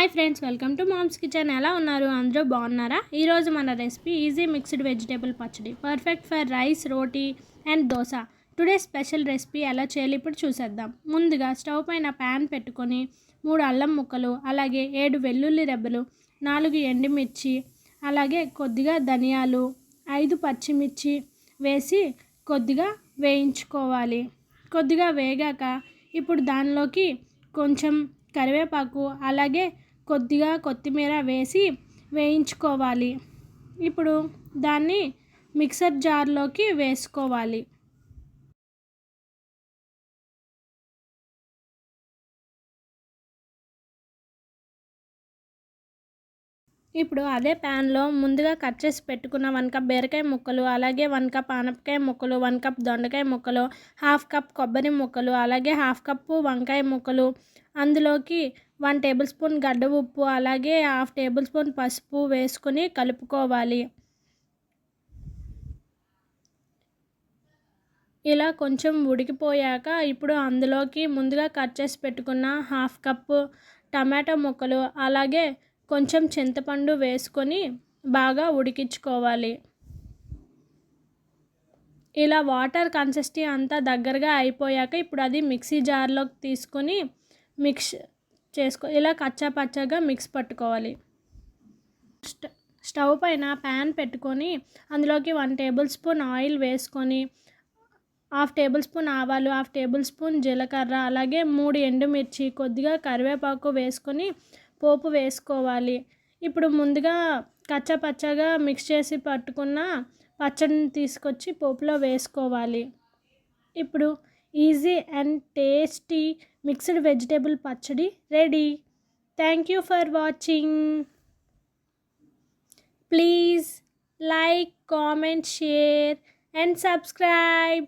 Hi friends, welcome to mom's kitchen. ఎలా ఉన్నారు? అందరూ బాగున్నారా? ఈరోజు మన రెసిపీ ఈజీ మిక్స్డ్ వెజిటేబుల్ పచ్చడి, perfect for rice, roti and dosa. Today special recipe ఎలా చేయాలి ఇప్పుడు చూసేద్దాం. ముందుగా స్టవ్ పైన ప్యాన్ పెట్టుకొని 3 అల్లం ముక్కలు, అలాగే 7 వెల్లుల్లి రెబ్బలు, 4 ఎండుమిర్చి, అలాగే కొద్దిగా ధనియాలు, 5 పచ్చిమిర్చి వేసి కొద్దిగా వేయించుకోవాలి. కొద్దిగా వేగాక ఇప్పుడు దానిలోకి కొంచెం కరివేపాకు, అలాగే కొద్దిగా కొత్తిమీర వేసి వేయించుకోవాలి. ఇప్పుడు దాన్ని మిక్సర్ జార్లోకి వేసుకోవాలి. ఇప్పుడు అదే ప్యాన్లో ముందుగా కట్ చేసి పెట్టుకున్న 1 కప్ బీరకాయ ముక్కలు, అలాగే 1 కప్ ఆనపకాయ ముక్కలు, 1 కప్ దొండకాయ ముక్కలు, 1/2 కప్ కొబ్బరి ముక్కలు, అలాగే 1/2 కప్పు వంకాయ ముక్కలు, అందులోకి 1 టేబుల్ స్పూన్ గడ్డ ఉప్పు, అలాగే 1/2 టేబుల్ స్పూన్ పసుపు వేసుకొని కలుపుకోవాలి. ఇలా కొంచెం ఉడికిపోయాక ఇప్పుడు అందులోకి ముందుగా కట్ చేసి పెట్టుకున్న 1/2 కప్పు టమాటా ముక్కలు, అలాగే కొంచెం చింతపండు వేసుకొని బాగా ఉడికించుకోవాలి. ఇలా వాటర్ కన్సిస్టెన్సీ అంతా దగ్గరగా అయిపోయాక ఇప్పుడు అది మిక్సీ జార్లోకి తీసుకొని మిక్స్ ఇలా కచ్చా పచ్చాగా మిక్స్ పట్టుకోవాలి. స్టవ్ పైన ప్యాన్ పెట్టుకొని అందులోకి 1 టేబుల్ స్పూన్ ఆయిల్ వేసుకొని 1/2 టేబుల్ స్పూన్ ఆవాలు, 1/2 టేబుల్ స్పూన్ జీలకర్ర, అలాగే 3 ఎండుమిర్చి, కొద్దిగా కరివేపాకు వేసుకొని పోపు వేసుకోవాలి. ఇప్పుడు ముందుగా కచ్చా పచ్చాగా మిక్స్ చేసి పట్టుకున్న పచ్చడిని తీసుకొచ్చి పోపులో వేసుకోవాలి. ఇప్పుడు easy and tasty mixed vegetable పచ్చడి ready. Thank you for watching. Please like, comment, share and subscribe.